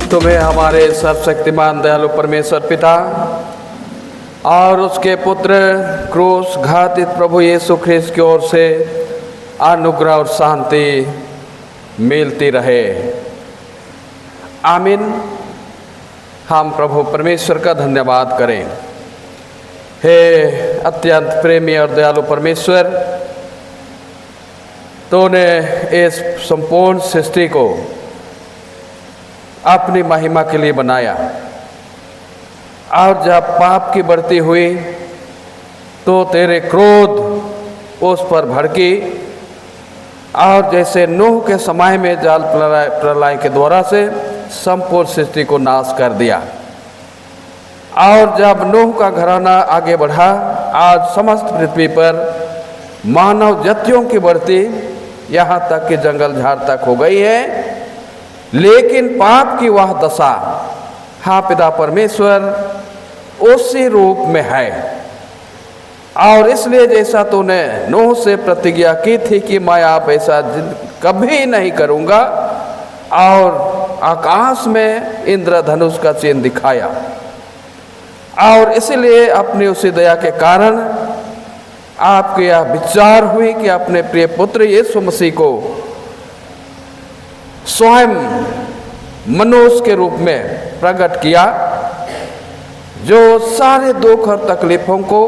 तुम्हें हमारे सर्वशक्तिमान दयालु परमेश्वर पिता और उसके पुत्र क्रूस घातित प्रभु यीशु ख्रिस्त की ओर से अनुग्रह और शांति मिलती रहे। आमीन। हम प्रभु परमेश्वर का धन्यवाद करें। हे अत्यंत प्रेमी और दयालु परमेश्वर, तूने इस संपूर्ण सृष्टि को अपनी महिमा के लिए बनाया, और जब पाप की बढ़ती हुई तो तेरे क्रोध उस पर भड़की, और जैसे नूह के समय में जाल प्रलय के द्वारा से संपूर्ण सृष्टि को नाश कर दिया। और जब नूह का घराना आगे बढ़ा, आज समस्त पृथ्वी पर मानव जातियों की बढ़ती यहाँ तक कि जंगल झाड़ तक हो गई है, लेकिन पाप की वह दशा हाँ पिता परमेश्वर उसी रूप में है। और इसलिए जैसा तूने नूह से प्रतिज्ञा की थी कि मैं आप ऐसा कभी नहीं करूँगा, और आकाश में इंद्रधनुष का चिन्ह दिखाया, और इसलिए अपनी उसी दया के कारण आपके यह विचार हुई कि अपने प्रिय पुत्र यीशु मसीह को स्वयं मनुष्य के रूप में प्रकट किया, जो सारे दुख और तकलीफों को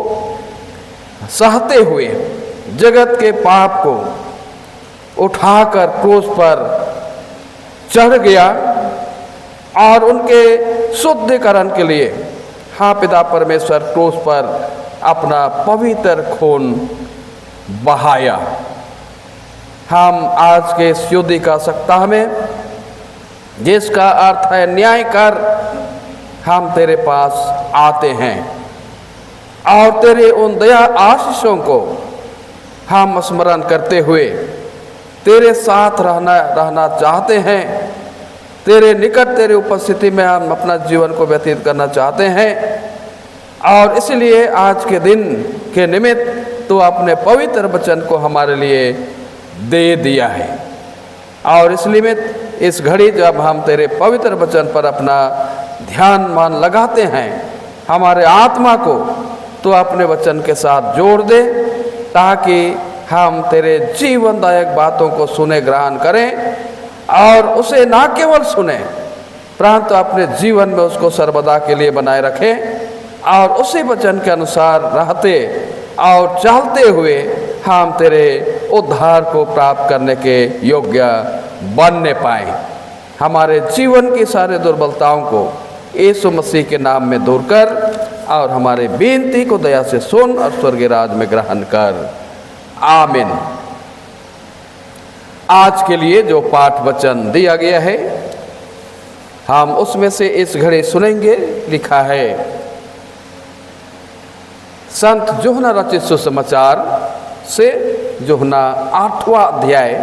सहते हुए जगत के पाप को उठाकर क्रूस पर चढ़ गया, और उनके शुद्धिकरण के लिए हाँ पिता परमेश्वर क्रूस पर अपना पवित्र खून बहाया। हम आज के इस युद्धि का सप्ताह में, जिसका अर्थ है न्याय कर, हम तेरे पास आते हैं और तेरे उन दया आशीषों को हम स्मरण करते हुए तेरे साथ रहना चाहते हैं। तेरे निकट, तेरे उपस्थिति में हम अपना जीवन को व्यतीत करना चाहते हैं, और इसलिए आज के दिन के निमित्त तो अपने पवित्र वचन को हमारे लिए दे दिया है। और इसलिए इस घड़ी जब हम तेरे पवित्र वचन पर अपना ध्यान मान लगाते हैं, हमारे आत्मा को तो अपने वचन के साथ जोड़ दे, ताकि हम तेरे जीवनदायक बातों को सुने, ग्रहण करें, और उसे ना केवल सुने परंतु अपने जीवन में उसको सर्वदा के लिए बनाए रखें, और उसी वचन के अनुसार रहते और चलते हुए हम तेरे उद्धार को प्राप्त करने के योग्य बनने पाए। हमारे जीवन की सारे दुर्बलताओं को यीशु मसीह के नाम में दूर कर, और हमारे विनती को दया से सुन और स्वर्गीय राज में ग्रहण कर। आमीन। आज के लिए जो पाठ वचन दिया गया है, हम उसमें से इस घड़ी सुनेंगे। लिखा है संत यूहन्ना रचित सुसमाचार से, यूहन्ना 8वां अध्याय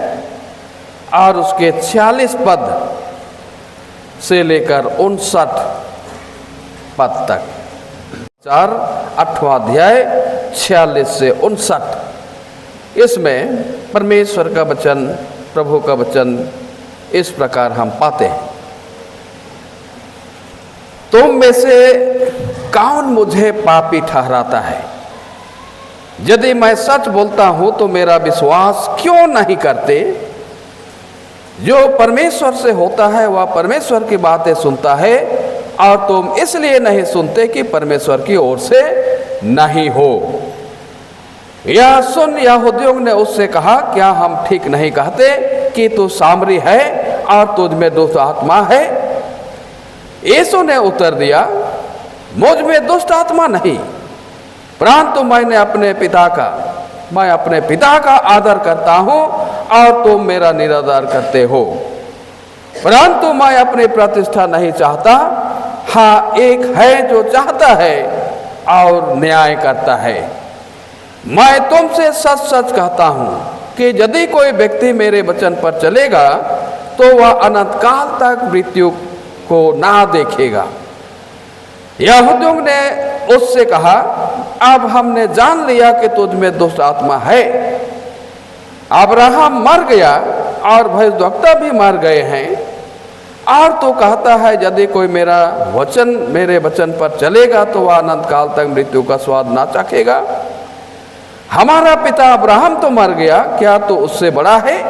और उसके 46 पद से लेकर 59 पद तक। 8वां अध्याय 46 से 59, इसमें परमेश्वर का वचन, प्रभु का वचन इस प्रकार हम पाते हैं। तुम में से कौन मुझे पापी ठहराता है? यदि मैं सच बोलता हूं तो मेरा विश्वास क्यों नहीं करते? जो परमेश्वर से होता है वह परमेश्वर की बातें सुनता है, और तुम इसलिए नहीं सुनते कि परमेश्वर की ओर से नहीं हो। यह सुन यहूदियों ने उससे कहा, क्या हम ठीक नहीं कहते कि तू सामरी है और तुझ में दुष्ट आत्मा है? यीशु ने उत्तर दिया, मुझ में दुष्ट आत्मा नहीं, परंतु मैंने अपने पिता का मैं अपने पिता का आदर करता हूँ और तुम मेरा निरादर करते हो। परंतु मैं अपनी प्रतिष्ठा नहीं चाहता, हाँ एक है जो चाहता है और न्याय करता है। मैं तुमसे सच सच कहता हूँ कि यदि कोई व्यक्ति मेरे वचन पर चलेगा तो वह अनंत काल तक मृत्यु को ना देखेगा। यहूदियों ने उससे कहा, अब हमने जान लिया कि तुझ में दुष्ट आत्मा है। अब्राहम मर गया और भविष्यद्वक्ता भी मर गए हैं, और तो कहता है यदि कोई मेरे वचन पर चलेगा तो वह अनंत काल तक मृत्यु का स्वाद ना चखेगा। हमारा पिता अब्राहम तो मर गया, क्या तो उससे बड़ा है?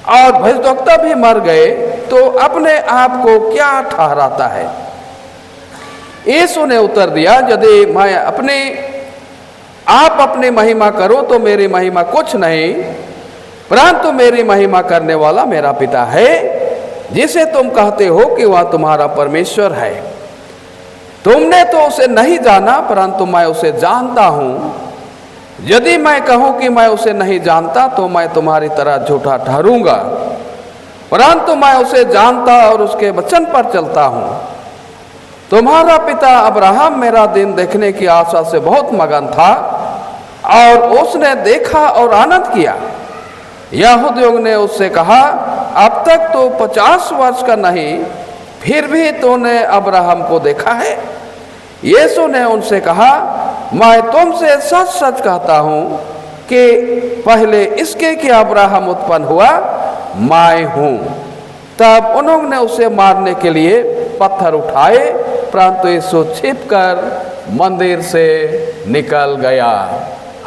और भविष्यद्वक्ता भी मर गए, तो अपने आप को क्या ठहराता है? यीशु ने उत्तर दिया, यदि मैं आप अपनी महिमा करो तो मेरी महिमा कुछ नहीं, परंतु मेरी महिमा करने वाला मेरा पिता है, जिसे तुम कहते हो कि वह तुम्हारा परमेश्वर है। तुमने तो उसे नहीं जाना, परंतु मैं उसे जानता हूँ। यदि मैं कहूँ कि मैं उसे नहीं जानता तो मैं तुम्हारी तरह झूठा ठहरूंगा, परंतु मैं उसे जानता और उसके वचन पर चलता हूँ। तुम्हारा पिता अब्राहम मेरा दिन देखने की आशा से बहुत मगन था, और उसने देखा और आनंद किया। यहूदियों ने उससे कहा, अब तक तो 50 वर्ष का नहीं, फिर भी तूने अब्राहम को देखा है? यीशु ने उनसे कहा, मैं तुमसे सच सच कहता हूँ कि पहले इसके कि अब्राहम उत्पन्न हुआ, मैं हूँ। तब उन्होंने उसे मारने के लिए पत्थर उठाए, परंतु यीशु छिपकर मंदिर से निकल गया।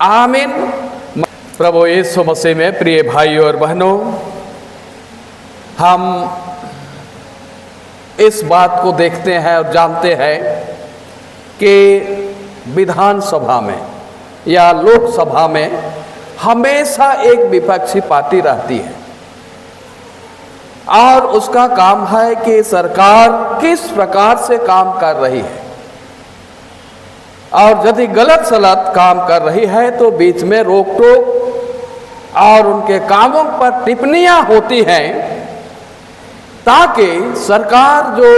आमीन। प्रभु यीशु मसीह में प्रिय भाइयों और बहनों, हम इस बात को देखते हैं और जानते हैं कि विधानसभा में या लोकसभा में हमेशा एक विपक्षी पार्टी रहती है, और उसका काम है कि सरकार किस प्रकार से काम कर रही है, और यदि गलत सलत काम कर रही है तो बीच में रोक टोक और उनके कामों पर टिप्पणियां होती हैं, ताकि सरकार जो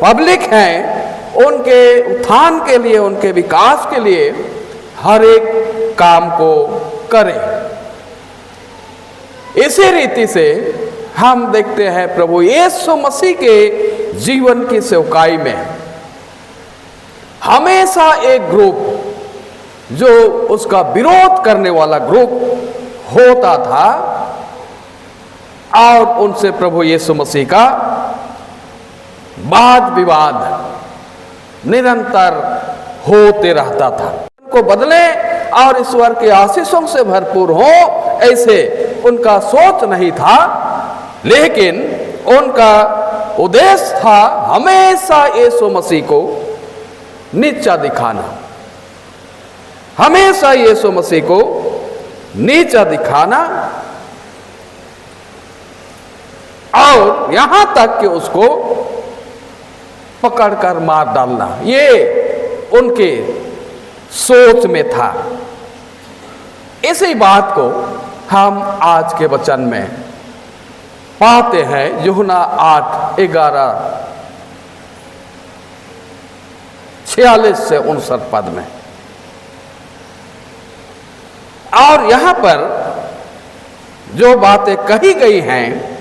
पब्लिक हैं उनके उत्थान के लिए, उनके विकास के लिए हर एक काम को करे। इसी रीति से हम देखते हैं प्रभु यीशु मसीह के जीवन की सेवकाई में हमेशा एक ग्रुप जो उसका विरोध करने वाला ग्रुप होता था, और उनसे प्रभु यीशु मसीह का वाद विवाद निरंतर होते रहता था। उनको बदले और ईश्वर के आशीषों से भरपूर हो, ऐसे उनका सोच नहीं था, लेकिन उनका उद्देश्य था हमेशा यीशु मसीह को नीचा दिखाना, हमेशा यीशु मसीह को नीचा दिखाना, और यहां तक कि उसको पकड़कर मार डालना, ये उनके सोच में था। इसी बात को हम आज के वचन में पाते हैं, यूहन्ना 8:46 से 59 पद में। और यहां पर जो बातें कही गई हैं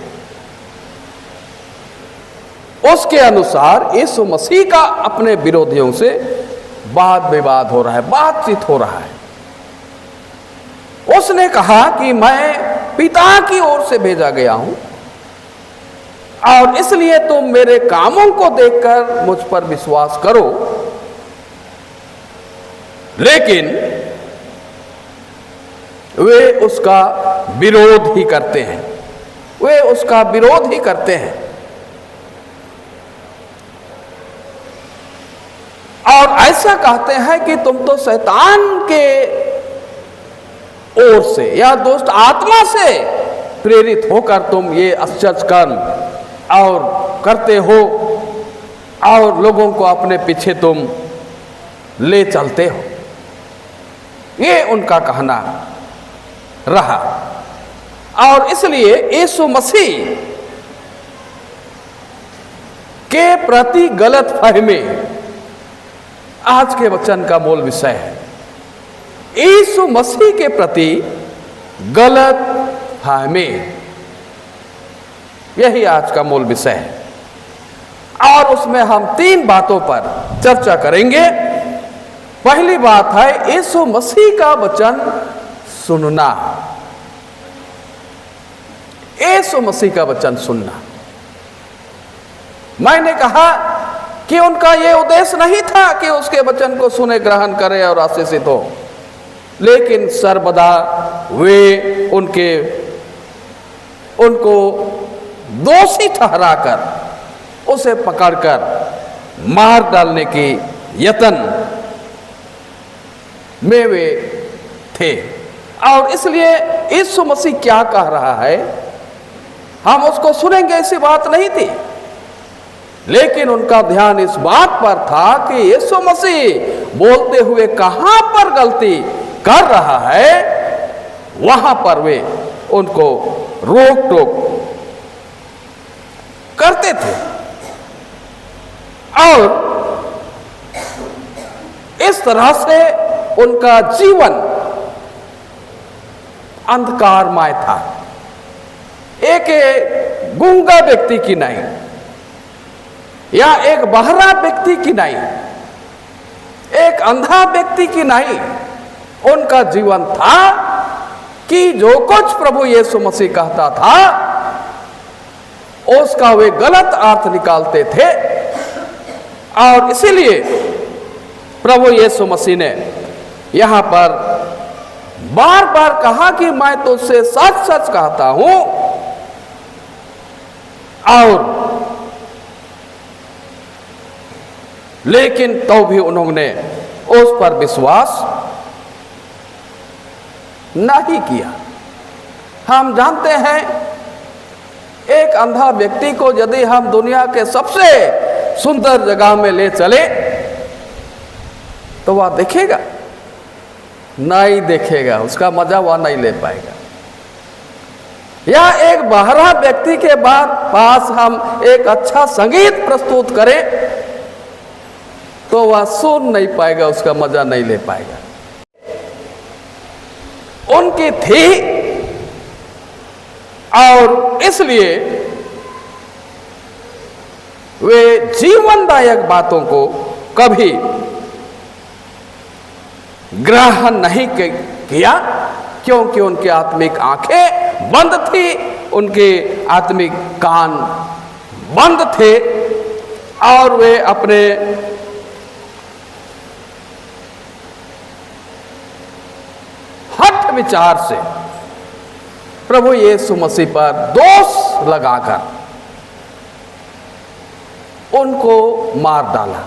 उसके अनुसार यीशु मसीह का अपने विरोधियों से वाद विवाद हो रहा है, बातचीत हो रहा है। उसने कहा कि मैं पिता की ओर से भेजा गया हूं, और इसलिए तुम मेरे कामों को देखकर मुझ पर विश्वास करो। लेकिन वे उसका विरोध ही करते हैं, वे उसका विरोध ही करते हैं। और ऐसा कहते हैं कि तुम तो शैतान के ओर से या दुष्ट आत्मा से प्रेरित होकर तुम ये आश्चर्य कर्म और करते हो, और लोगों को अपने पीछे तुम ले चलते हो। ये उनका कहना रहा। और इसलिए यीशु मसीह के प्रति गलत फहमी आज के वचन का मूल विषय है। यीशु मसीह के प्रति गलत फहमी, यही आज का मूल विषय है। और उसमें हम 3 बातों पर चर्चा करेंगे। पहली बात है यीशु मसीह का वचन सुनना। यीशु मसीह का वचन सुनना। मैंने कहा कि उनका यह उद्देश्य नहीं था कि उसके वचन को सुने, ग्रहण करे और आशीषित हो, लेकिन सर्वदा वे उनको दोषी ठहराकर उसे पकड़कर मार डालने की यत्न में वे थे। और इसलिए यीशु मसीह क्या कह रहा है हम उसको सुनेंगे, ऐसी बात नहीं थी। लेकिन उनका ध्यान इस बात पर था कि यीशु मसीह बोलते हुए कहां पर गलती कर रहा है, वहां पर वे उनको रोक टोक करते थे। और इस तरह से उनका जीवन अंधकारमय था। एक गूंगा व्यक्ति की नहीं, या एक बहरा व्यक्ति की नहीं, एक अंधा व्यक्ति की नहीं, उनका जीवन था कि जो कुछ प्रभु यीशु मसीह कहता था उसका वे गलत अर्थ निकालते थे। और इसीलिए प्रभु यीशु मसीह ने यहां पर बार बार कहा कि मैं तुझसे सच सच कहता हूं, और लेकिन तो भी उन्होंने उस पर विश्वास नहीं किया। हम जानते हैं एक अंधा व्यक्ति को यदि हम दुनिया के सबसे सुंदर जगह में ले चले तो वह देखेगा नहीं, देखेगा, उसका मजा वह नहीं ले पाएगा। या एक बहरा व्यक्ति के पास हम एक अच्छा संगीत प्रस्तुत करें तो वह सुन नहीं पाएगा, उसका मजा नहीं ले पाएगा। उनकी थी, और इसलिए वे जीवनदायक बातों को कभी ग्रहण नहीं किया, क्योंकि उनकी आत्मिक आंखें बंद थी, उनके आत्मिक कान बंद थे, और वे अपने हठ विचार से प्रभु यीशु मसीह पर दोष लगाकर उनको मार डाला।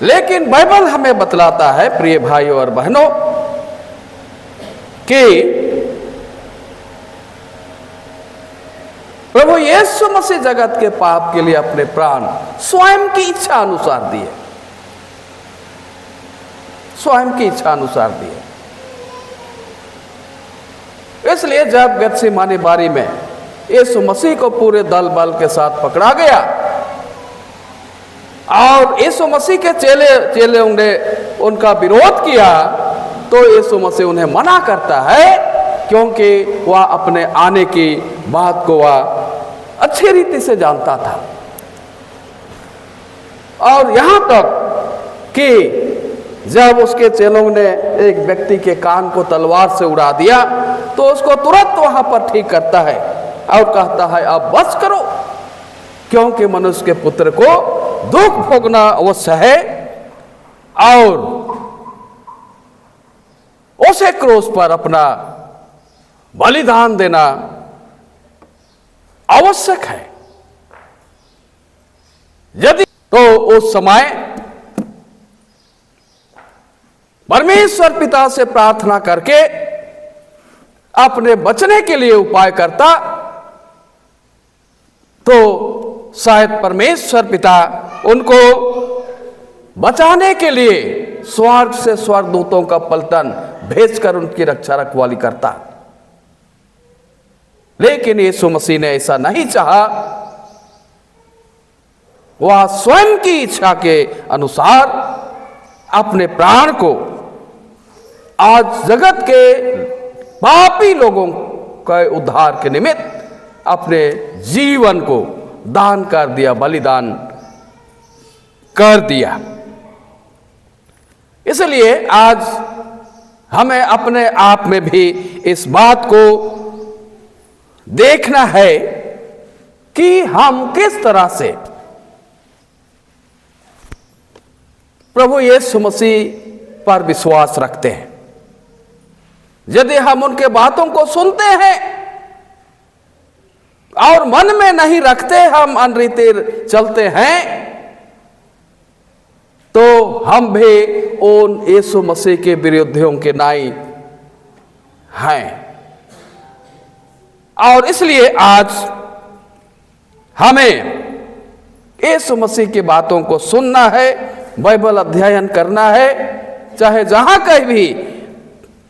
लेकिन बाइबल हमें बतलाता है प्रिय भाइयों और बहनों कि प्रभु यीशु मसीह जगत के पाप के लिए अपने प्राण स्वयं की इच्छा अनुसार दिए, स्वयं की इच्छा अनुसार दिए। इसलिए जब गेत्सेमानी बारी में यीशु मसीह को पूरे दल बल के साथ पकड़ा गया और यीशु मसीह के चेले ने उनका विरोध किया, तो यीशु मसीह उन्हें मना करता है, क्योंकि वह अपने आने की बात को वह अच्छी रीति से जानता था। और यहां तक कि जब उसके चेलों ने एक व्यक्ति के कान को तलवार से उड़ा दिया तो उसको तुरंत वहां पर ठीक करता है और कहता है अब बस करो, क्योंकि मनुष्य के पुत्र को दुख भोगना अवश्य है और उसे क्रूस पर अपना बलिदान देना आवश्यक है। यदि तो उस समय परमेश्वर पिता से प्रार्थना करके अपने बचने के लिए उपाय करता तो शायद परमेश्वर पिता उनको बचाने के लिए स्वर्ग से स्वर्गदूतों का पलटन भेजकर उनकी रक्षा रखवाली करता। लेकिन यीशु मसीह ने ऐसा नहीं चाहा। वह स्वयं की इच्छा के अनुसार अपने प्राण को आज जगत के पापी लोगों के उद्धार के निमित्त अपने जीवन को दान कर दिया, बलिदान कर दिया। इसलिए आज हमें अपने आप में भी इस बात को देखना है कि हम किस तरह से प्रभु यीशु मसीह पर विश्वास रखते हैं। यदि हम उनके बातों को सुनते हैं और मन में नहीं रखते, हम अनरीति चलते हैं, तो हम भी उन यीशु मसीह के विरोधियों के नाई हैं। और इसलिए आज हमें यीशु मसीह की बातों को सुनना है, बाइबल अध्ययन करना है। चाहे जहां कहीं भी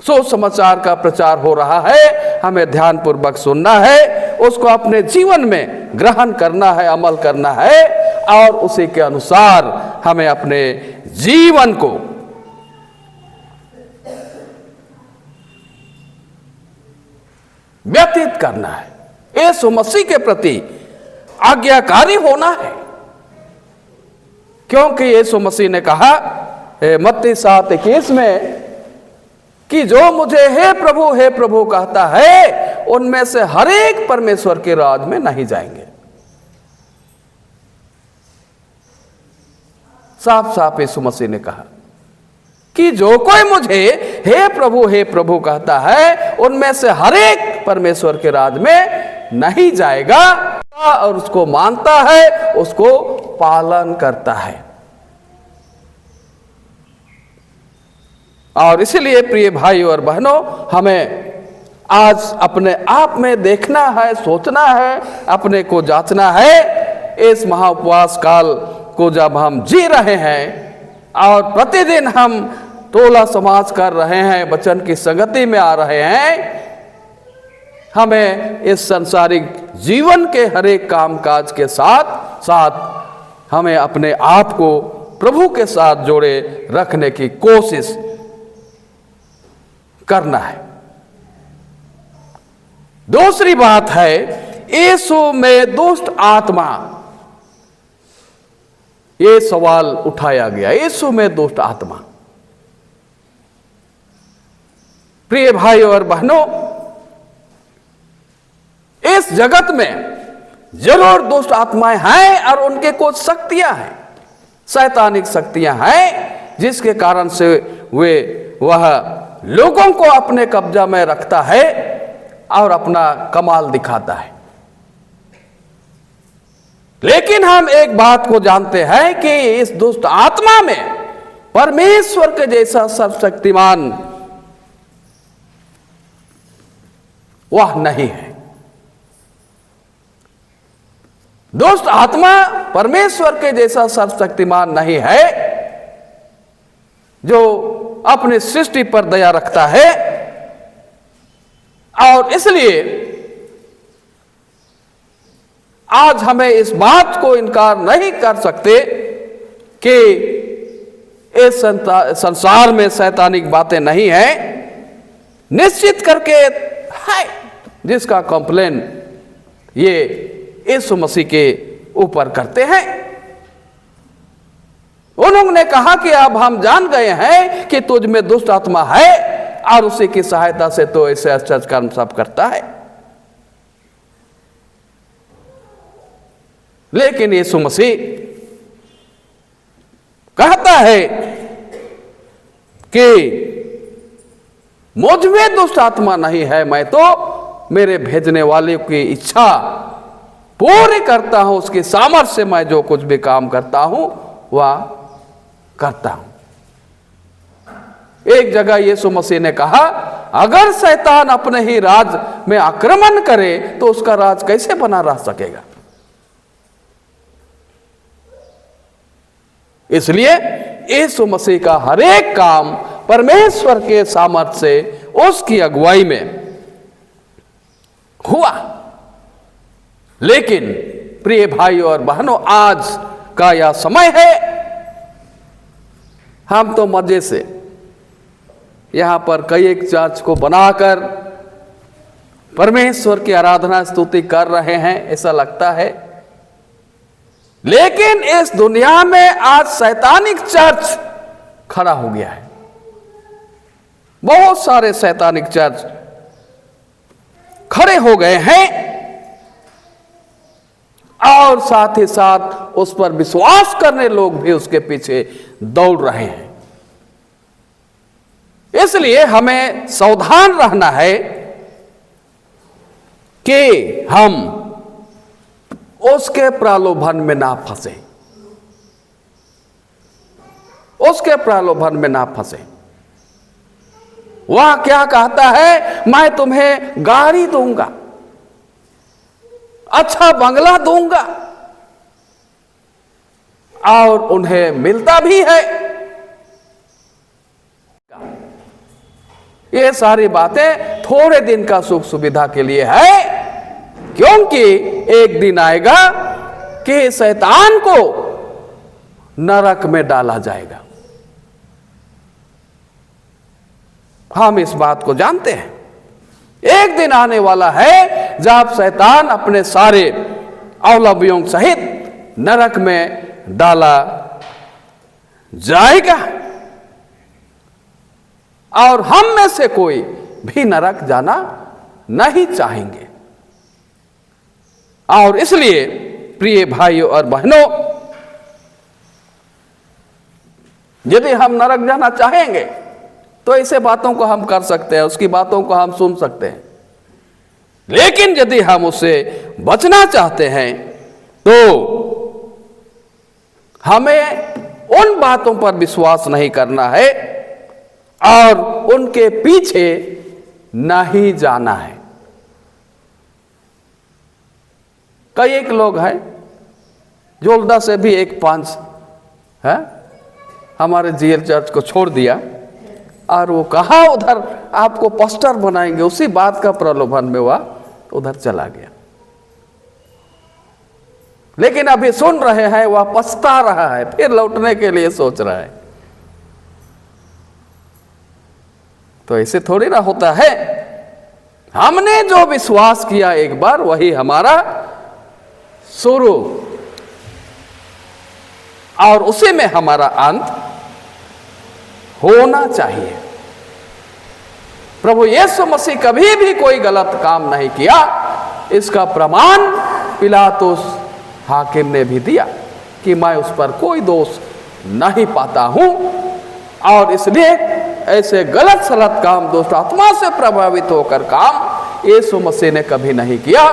सुसमाचार का प्रचार हो रहा है, हमें ध्यानपूर्वक सुनना है, उसको अपने जीवन में ग्रहण करना है, अमल करना है, और उसी के अनुसार हमें अपने जीवन को व्यतीत करना है। यीशु मसीह के प्रति आज्ञाकारी होना है, क्योंकि यीशु मसीह ने कहा मत्ती 7:21 में कि जो मुझे हे प्रभु कहता है, उनमें से हर एक परमेश्वर के राज में नहीं जाएंगे। साफ साफ यीशु मसीह ने कहा कि जो कोई मुझे हे प्रभु कहता है, उनमें से हर एक परमेश्वर के राज में नहीं जाएगा, और उसको मानता है, उसको पालन करता है। और इसलिए प्रिय भाई और बहनों, हमें आज अपने आप में देखना है, सोचना है, अपने को जांचना है। इस महाउपवास काल को जब हम जी रहे हैं और प्रतिदिन हम टोला समाज कर रहे हैं, वचन की संगति में आ रहे हैं, हमें इस संसारिक जीवन के हर एक कामकाज के साथ साथ हमें अपने आप को प्रभु के साथ जोड़े रखने की कोशिश करना है। दूसरी बात है, यीशु में दुष्ट आत्मा। ये सवाल उठाया गया, यीशु में दुष्ट आत्मा। प्रिय भाई और बहनों, इस जगत में जरूर दुष्ट आत्माएं हैं और उनके कुछ शक्तियां हैं, शैतानिक शक्तियां हैं, जिसके कारण से वह लोगों को अपने कब्जा में रखता है और अपना कमाल दिखाता है। लेकिन हम एक बात को जानते हैं कि इस दुष्ट आत्मा में परमेश्वर के जैसा सर्वशक्तिमान वह नहीं है। दुष्ट आत्मा परमेश्वर के जैसा सर्वशक्तिमान नहीं है, जो अपनी सृष्टि पर दया रखता है। और इसलिए आज हमें इस बात को इनकार नहीं कर सकते कि इस संसार में शैतानिक बातें नहीं हैं। निश्चित करके है, जिसका कंप्लेन ये यीशु मसीह के ऊपर करते हैं। उन्होंने कहा कि अब हम जान गए हैं कि तुझ में दुष्ट आत्मा है, और उसी की सहायता से तो ऐसे आश्चर्य कर्म सब करता है। लेकिन यीशु मसीह कहता है कि मुझ में दुष्ट आत्मा नहीं है, मैं तो मेरे भेजने वाले की इच्छा पूरी करता हूं, उसकी सामर्थ्य से मैं जो कुछ भी काम करता हूं वह करता हूं। एक जगह यीशु मसीह ने कहा, अगर शैतान अपने ही राज में आक्रमण करे तो उसका राज कैसे बना रह सकेगा। इसलिए यीशु मसीह का हर एक काम परमेश्वर के सामर्थ्य से उसकी अगुवाई में हुआ। लेकिन प्रिय भाइयों और बहनों, आज का यह समय है, हम तो मजे से यहां पर कई एक चर्च को बनाकर परमेश्वर की आराधना स्तुति कर रहे हैं, ऐसा लगता है। लेकिन इस दुनिया में आज शैतानिक चर्च खड़ा हो गया है। बहुत सारे शैतानिक चर्च खड़े हो गए हैं और साथ ही साथ उस पर विश्वास करने लोग भी उसके पीछे दौड़ रहे हैं। इसलिए हमें सावधान रहना है कि हम उसके प्रलोभन में ना फंसे, उसके प्रलोभन में ना फंसे। वह क्या कहता है, मैं तुम्हें गाड़ी दूंगा, अच्छा बंगला दूंगा, और उन्हें मिलता भी है। ये सारी बातें थोड़े दिन का सुख सुविधा के लिए है, क्योंकि एक दिन आएगा कि शैतान को नरक में डाला जाएगा। हम इस बात को जानते हैं। एक दिन आने वाला है जब शैतान अपने सारे अवलंबियों सहित नरक में डाला जाएगा, और हम में से कोई भी नरक जाना नहीं चाहेंगे। और इसलिए प्रिय भाइयों और बहनों, यदि हम नरक जाना चाहेंगे तो ऐसे बातों को हम कर सकते हैं, उसकी बातों को हम सुन सकते हैं। लेकिन यदि हम उससे बचना चाहते हैं तो हमें उन बातों पर विश्वास नहीं करना है और उनके पीछे नहीं जाना है। कई एक लोग हैं, जोलदा से भी एक 5 है, हमारे जीएल चर्च को छोड़ दिया और वो कहा उधर आपको पास्टर बनाएंगे, उसी बात का प्रलोभन में वह उधर चला गया। लेकिन अभी सुन रहे हैं वह पछता रहा है, फिर लौटने के लिए सोच रहा है। तो ऐसे थोड़ी ना होता है। हमने जो विश्वास किया एक बार, वही हमारा शुरू और उसी में हमारा अंत होना चाहिए। प्रभु यीशु मसीह कभी भी कोई गलत काम नहीं किया, इसका प्रमाण पिलातुस हाकिम ने भी दिया कि मैं उस पर कोई दोष नहीं पाता हूं, और इसलिए ऐसे गलत सलत काम दुष्ट आत्मा से प्रभावित होकर काम यीशु मसीह ने कभी नहीं किया।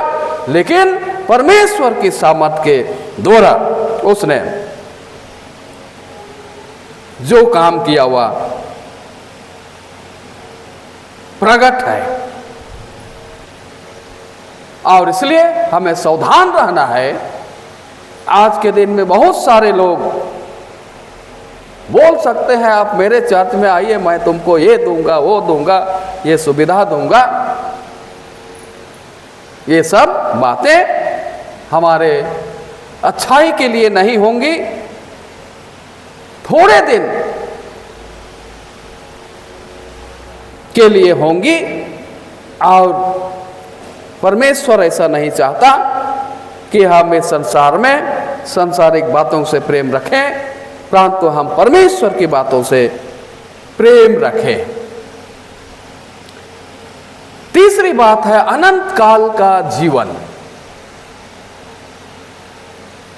लेकिन परमेश्वर की सामर्थ के द्वारा उसने जो काम किया हुआ प्रकट है, और इसलिए हमें सावधान रहना है। आज के दिन में बहुत सारे लोग बोल सकते हैं आप मेरे चर्च में आइए, मैं तुमको ये दूंगा, वो दूंगा, ये सुविधा दूंगा। ये सब बातें हमारे अच्छाई के लिए नहीं होंगी, थोड़े दिन के लिए होंगी, और परमेश्वर ऐसा नहीं चाहता कि हम इस संसार में सांसारिक बातों से प्रेम रखें, परंतु हम परमेश्वर की बातों से प्रेम रखें। तीसरी बात है अनंत काल का जीवन।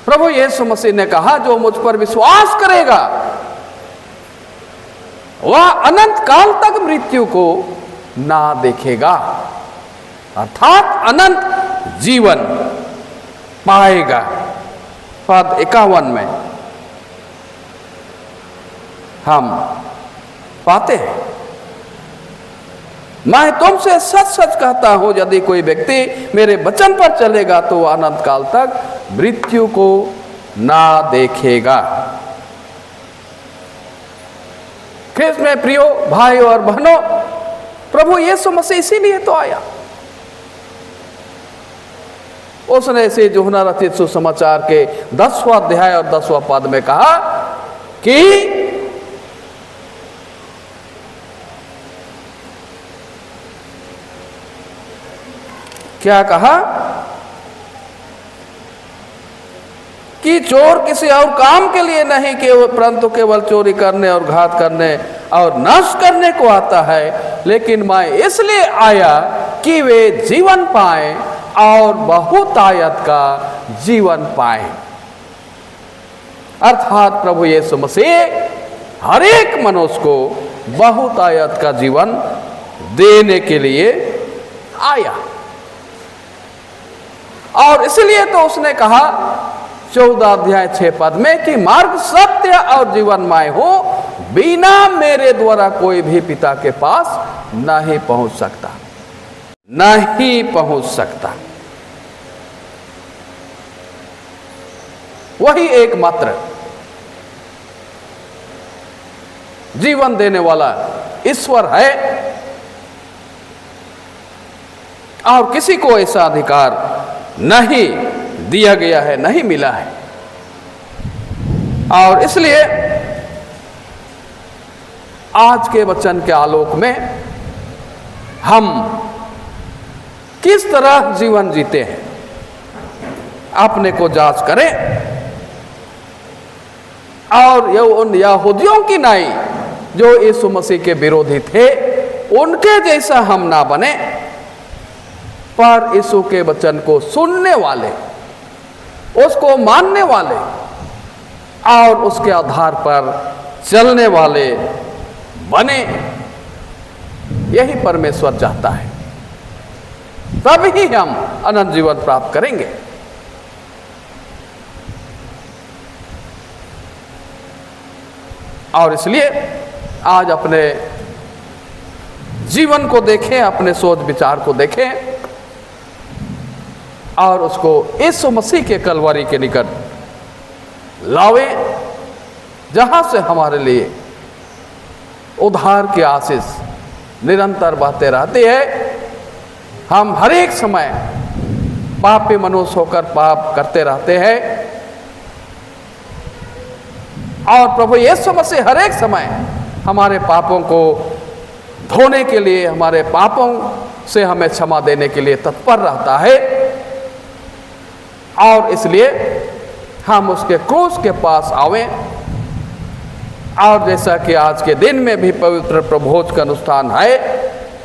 प्रभु यीशु मसीह ने कहा, जो मुझ पर विश्वास करेगा वह अनंत काल तक मृत्यु को ना देखेगा, अर्थात अनंत जीवन पाएगा। पद 51 में हम पाते हैं, मैं तुमसे सच सच कहता हूं, यदि कोई व्यक्ति मेरे वचन पर चलेगा तो वह अनंत काल तक मृत्यु को ना देखेगा। ख्रिस्त में प्रियो भाई और बहनों, प्रभु यीशु मसीह इसीलिए तो आया। उसने इसे यूहन्ना रचित सुसमाचार के 10वां अध्याय और 10वां पद में कहा कि क्या कहा कि चोर किसी और काम के लिए नहीं केवल परंतु केवल चोरी करने और घात करने और नष्ट करने को आता है, लेकिन मैं इसलिए आया कि वे जीवन पाए और बहुतायत का जीवन पाए। अर्थात प्रभु यीशु मसीह हर एक मनुष्य को बहुतायत का जीवन देने के लिए आया। और इसलिए तो उसने कहा 14 अध्याय 6 पद में कि मार्ग सत्य और जीवन मैं हूं, बिना मेरे द्वारा कोई भी पिता के पास नहीं पहुंच सकता, नहीं पहुंच सकता। वही एकमात्र जीवन देने वाला ईश्वर है और किसी को ऐसा अधिकार नहीं दिया गया है, नहीं मिला है। और इसलिए आज के वचन के आलोक में हम किस तरह जीवन जीते हैं, अपने को जांच करें और उन यहूदियों की नहीं जो यीशु मसीह के विरोधी थे उनके जैसा हम ना बने, पर यीशु के वचन को सुनने वाले, उसको मानने वाले और उसके आधार पर चलने वाले बने। यही परमेश्वर चाहता है, तभी हम अनंत जीवन प्राप्त करेंगे। और इसलिए आज अपने जीवन को देखें, अपने सोच विचार को देखें और उसको यीशु मसीह के कलवरी के निकट लावे, जहां से हमारे लिए उद्धार की आशीष निरंतर बहते रहती है। हम हर एक समय पापी मनुष्य होकर पाप करते रहते हैं और प्रभु यीशु मसीह हर एक समय हमारे पापों को धोने के लिए, हमारे पापों से हमें क्षमा देने के लिए तत्पर रहता है। और इसलिए हम उसके क्रूस के पास आवें और जैसा कि आज के दिन में भी पवित्र प्रभोज का अनुष्ठान है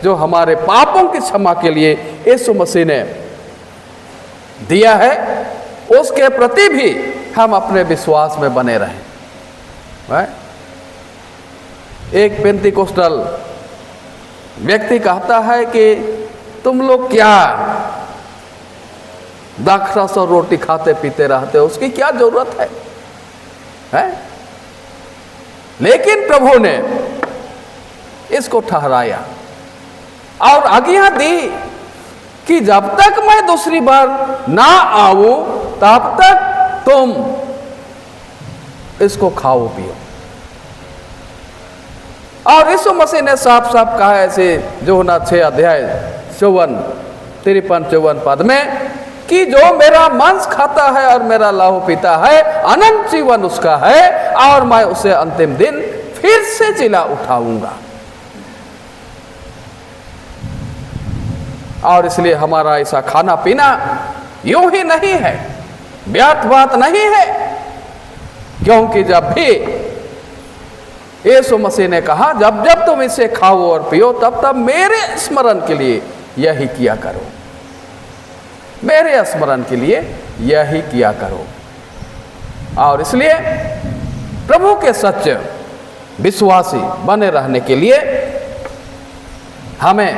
जो हमारे पापों की क्षमा के लिए यीशु मसीह ने दिया है, उसके प्रति भी हम अपने विश्वास में बने रहें। एक पेंतिकोस्टल व्यक्ति कहता है कि तुम लोग क्या दाखरस और रोटी खाते पीते रहते हो, उसकी क्या जरूरत है? लेकिन प्रभु ने इसको ठहराया और आज्ञा दी कि जब तक मैं दूसरी बार ना आऊं तब तक तुम इसको खाओ पियो। और यीशु मसीह ने साफ साफ कहा ऐसे यूहन्ना 6 अध्याय 53-54 पद में कि जो मेरा मांस खाता है और मेरा लहू पीता है अनंत जीवन उसका है और मैं उसे अंतिम दिन फिर से जिला उठाऊंगा। और इसलिए हमारा ऐसा खाना पीना यूं ही नहीं है, व्यर्थ बात नहीं है, क्योंकि जब भी यीशु मसीह ने कहा जब जब तुम इसे खाओ और पियो तब तब मेरे स्मरण के लिए यही किया करो, मेरे स्मरण के लिए यही किया करो। और इसलिए प्रभु के सच्चे विश्वासी बने रहने के लिए हमें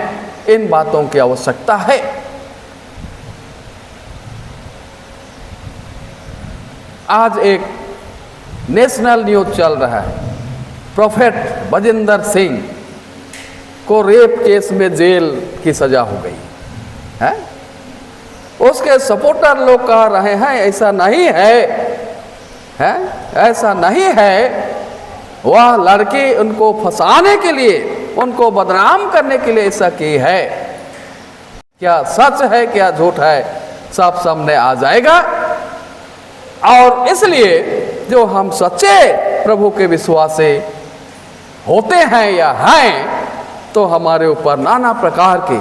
इन बातों की आवश्यकता है। आज एक नेशनल न्यूज चल रहा है, प्रोफेट बजिंदर सिंह को रेप केस में जेल की सजा हो गई है। उसके सपोर्टर लोग कह रहे हैं ऐसा नहीं है, ऐसा नहीं है वह लड़की उनको फंसाने के लिए, उनको बदनाम करने के लिए ऐसा की है। क्या सच है क्या झूठ है सब सामने आ जाएगा। और इसलिए जो हम सच्चे प्रभु के विश्वासी होते हैं या हैं, तो हमारे ऊपर नाना प्रकार की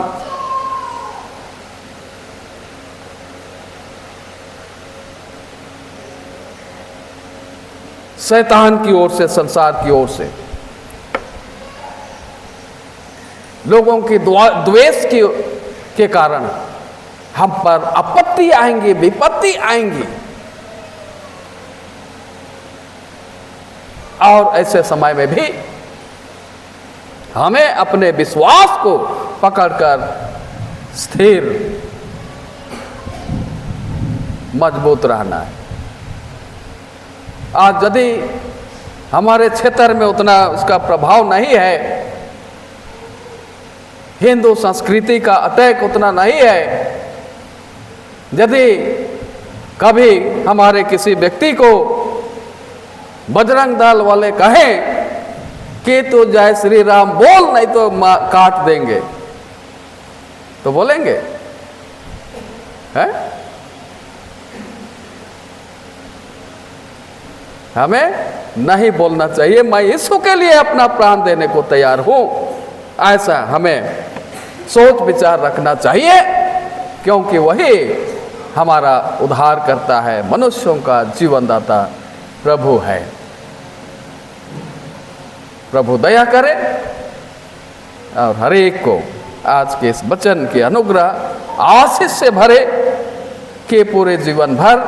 शैतान की ओर से, संसार की ओर से लोगों की द्वेष के कारण हम पर आपत्ति आएंगी, विपत्ति आएंगी। और ऐसे समय में भी हमें अपने विश्वास को पकड़कर स्थिर मजबूत रहना है। आज यदि हमारे क्षेत्र में उतना उसका प्रभाव नहीं है, हिंदू संस्कृति का अटैक उतना नहीं है, यदि कभी हमारे किसी व्यक्ति को बजरंग दल वाले कहें कि तू जय श्री राम बोल नहीं तो काट देंगे, तो बोलेंगे हैं? हमें नहीं बोलना चाहिए, मैं यीशु के लिए अपना प्राण देने को तैयार हूं, ऐसा हमें सोच विचार रखना चाहिए, क्योंकि वही हमारा उद्धार करता है, मनुष्यों का जीवनदाता प्रभु है। प्रभु दया करे और हर एक को आज के इस वचन के अनुग्रह आशीष से भरे कि पूरे जीवन भर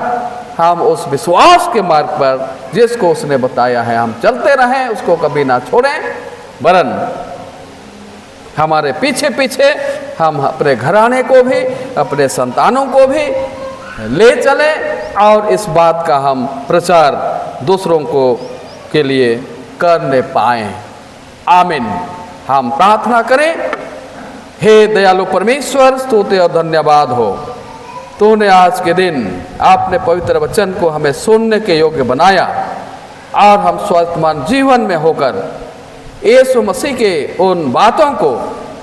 हम उस विश्वास के मार्ग पर जिसको उसने बताया है हम चलते रहें, उसको कभी ना छोड़ें, वरन हमारे पीछे पीछे हम अपने घराने को भी, अपने संतानों को भी ले चलें और इस बात का हम प्रचार दूसरों को के लिए करने पाएं। आमीन। हम प्रार्थना करें। हे दयालु परमेश्वर, स्तुति और धन्यवाद हो, तूने आज के दिन अपने पवित्र वचन को हमें सुनने के योग्य बनाया और हम वर्तमान जीवन में होकर यीशु मसीह के उन बातों को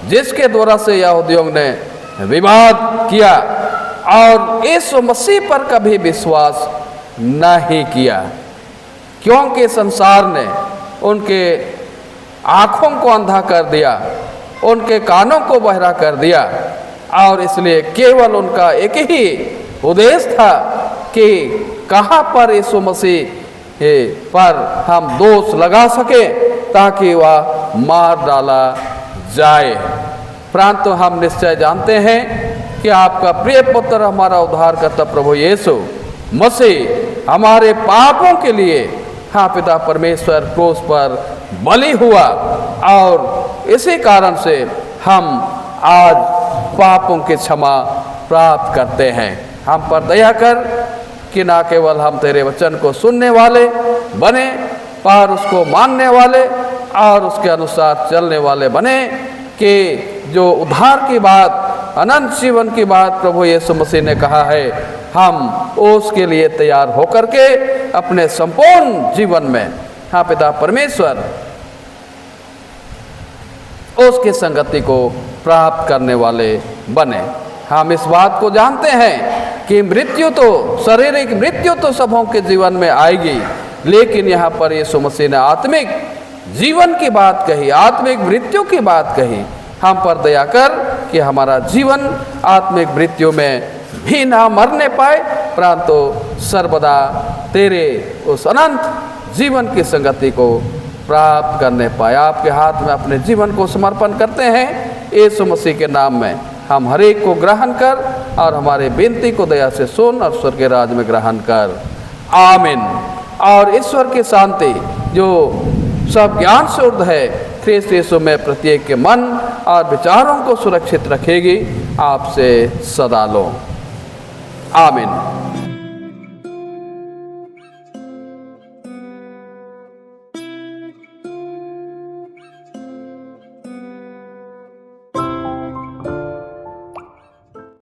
जिसके द्वारा से यहूदियों ने विवाद किया और यीशु मसीह पर कभी विश्वास नहीं किया, क्योंकि संसार ने उनके आँखों को अंधा कर दिया, उनके कानों को बहरा कर दिया और इसलिए केवल उनका एक ही उद्देश्य था कि कहाँ पर यीशु मसीह पर हम दोष लगा सके ताकि वह मार डाला जाए। परंतु हम निश्चय जानते हैं कि आपका प्रिय पुत्र हमारा उद्धारकर्ता प्रभु यीशु मसीह हमारे पापों के लिए हाँ पिता परमेश्वर क्रूस पर बलि हुआ और इसी कारण से हम आज पापों की क्षमा प्राप्त करते हैं। हम पर दया कर कि ना केवल हम तेरे वचन को सुनने वाले बने पर उसको मानने वाले और उसके अनुसार चलने वाले बने, कि जो उद्धार की बात, अनंत जीवन की बात प्रभु यीशु मसीह ने कहा है, हम उसके लिए तैयार होकर के अपने संपूर्ण जीवन में हाँ पिता परमेश्वर उसकी संगति को प्राप्त करने वाले बने। हम इस बात को जानते हैं कि मृत्यु तो, शारीरिक मृत्यु तो सबों के जीवन में आएगी, लेकिन यहाँ पर यीशु मसीह ने आत्मिक जीवन की बात कही, आत्मिक मृत्यु की बात कही। हम पर दया कर कि हमारा जीवन आत्मिक मृत्यु में भी ना मरने पाए, परंतु सर्वदा तेरे उस अनंत जीवन की संगति को प्राप्त करने पाए। आपके हाथ में अपने जीवन को समर्पण करते हैं, यीशु मसीह के नाम में हम हर एक को ग्रहण कर और हमारे विनती को दया से सुन और स्वर्ग के राज में ग्रहण कर। आमीन। और ईश्वर की शांति जो सब ज्ञान से ऊर्ध्व है, ख्रीस्त यीशु में प्रत्येक के मन और विचारों को सुरक्षित रखेगी, आपसे सदा लो। आमीन।